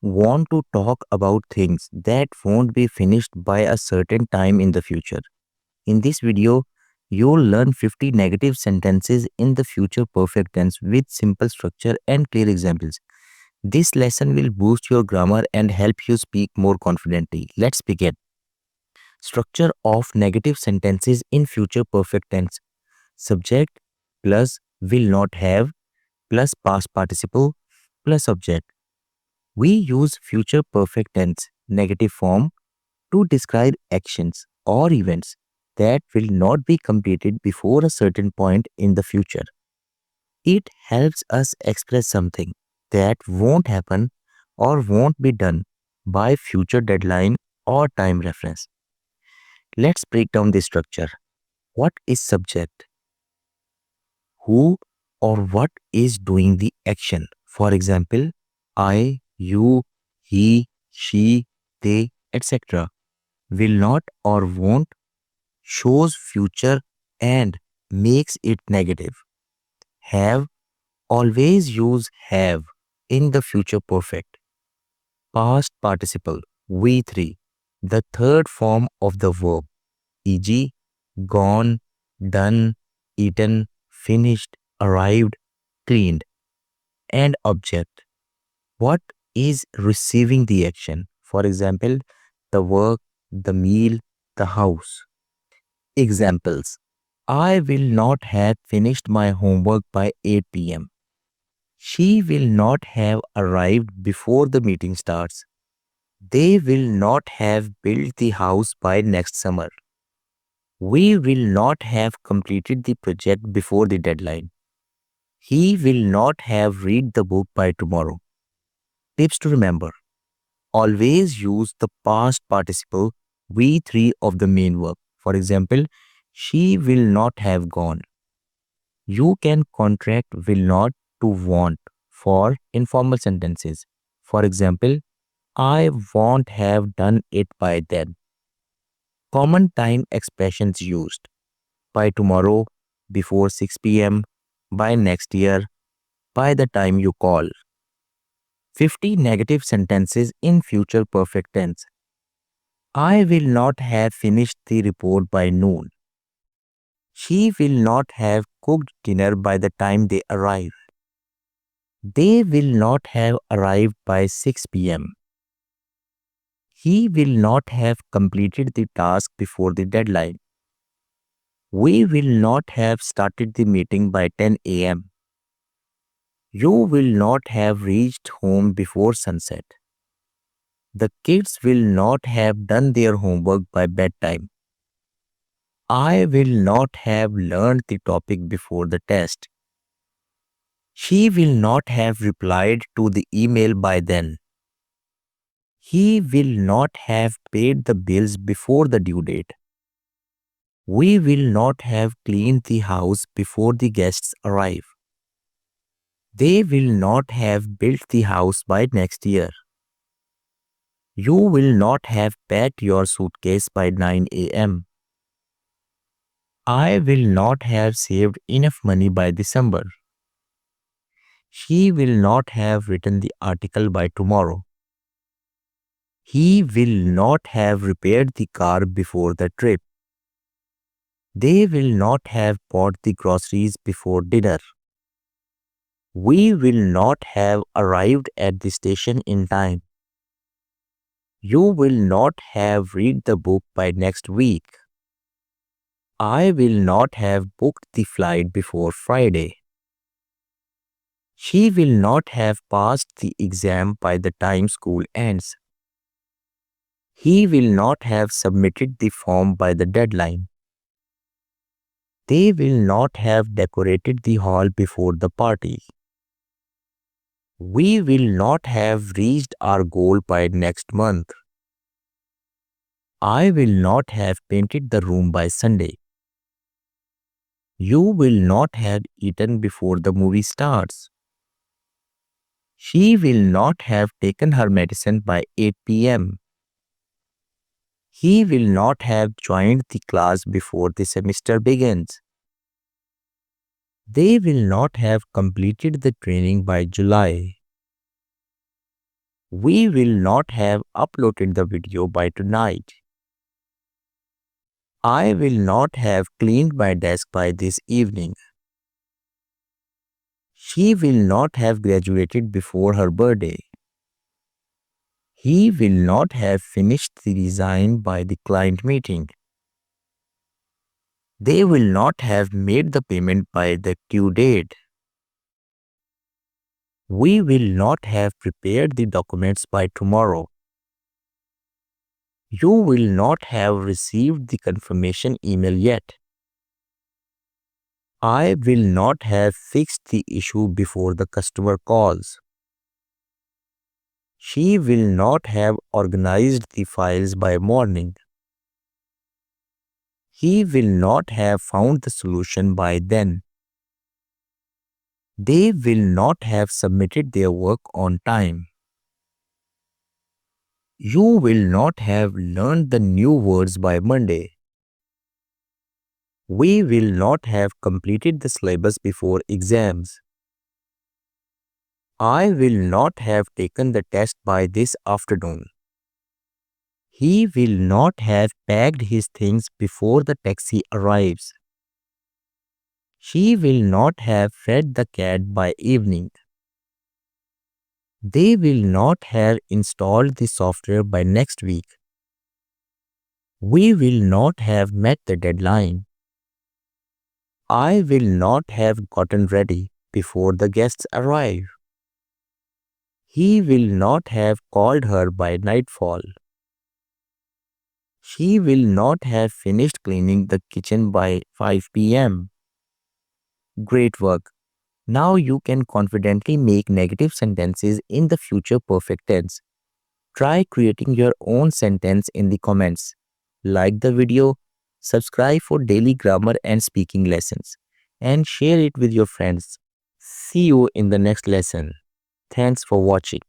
want to talk about things that won't be finished by a certain time in the future. In this video, you'll learn 50 negative sentences in the future perfect tense with simple structure and clear examples. This lesson will boost your grammar and help you speak more confidently. Let's begin. Structure of negative sentences in future perfect tense. Subject plus will not have plus past participle plus object. We use future perfect tense negative form to describe actions or events that will not be completed before a certain point in the future. It helps us express something that won't happen or won't be done by future deadline or time reference. Let's break down the structure. What is subject? Who or what is doing the action? For example, I, you, he, she, they, etc. Will not or won't shows future and makes it negative. Have, always use have in the future perfect. Past participle V3, the third form of the verb, e.g., gone, done, eaten, finished, arrived, cleaned. And object. What is receiving the action? For example, the work, the meal, the house. Examples. I will not have finished my homework by 8 p.m. She will not have arrived before the meeting starts. They will not have built the house by next summer. We will not have completed the project before the deadline. He will not have read the book by tomorrow. Tips to remember. Always use the past participle V3 of the main verb. For example, she will not have gone. You can contract will not to want for informal sentences. For example, I won't have done it by then. Common time expressions used by tomorrow, before 6 p.m., by next year, by the time you call. 50 negative sentences in future perfect tense. I will not have finished the report by noon. She will not have cooked dinner by the time they arrive. They will not have arrived by 6 p.m. He will not have completed the task before the deadline. We will not have started the meeting by 10 a.m. You will not have reached home before sunset. The kids will not have done their homework by bedtime. I will not have learned the topic before the test. She will not have replied to the email by then. He will not have paid the bills before the due date. We will not have cleaned the house before the guests arrive. They will not have built the house by next year. You will not have packed your suitcase by 9 a.m. I will not have saved enough money by December. She will not have written the article by tomorrow. He will not have repaired the car before the trip. They will not have bought the groceries before dinner. We will not have arrived at the station in time. You will not have read the book by next week. I will not have booked the flight before Friday. She will not have passed the exam by the time school ends. He will not have submitted the form by the deadline. They will not have decorated the hall before the party. We will not have reached our goal by next month. I will not have painted the room by Sunday. You will not have eaten before the movie starts. She will not have taken her medicine by 8 p.m. He will not have joined the class before the semester begins. They will not have completed the training by July. We will not have uploaded the video by tonight. I will not have cleaned my desk by this evening. She will not have graduated before her birthday. He will not have finished the design by the client meeting. They will not have made the payment by the due date. We will not have prepared the documents by tomorrow. You will not have received the confirmation email yet. I will not have fixed the issue before the customer calls. She will not have organized the files by morning. He will not have found the solution by then. They will not have submitted their work on time. You will not have learned the new words by Monday. We will not have completed the syllabus before exams. I will not have taken the test by this afternoon. He will not have packed his things before the taxi arrives. She will not have fed the cat by evening. They will not have installed the software by next week. We will not have met the deadline. I will not have gotten ready before the guests arrive. He will not have called her by nightfall. She will not have finished cleaning the kitchen by 5 p.m. Great work. Now you can confidently make negative sentences in the future perfect tense. Try creating your own sentence in the comments. Like the video, subscribe for daily grammar and speaking lessons, and share it with your friends. See you in the next lesson. Thanks for watching.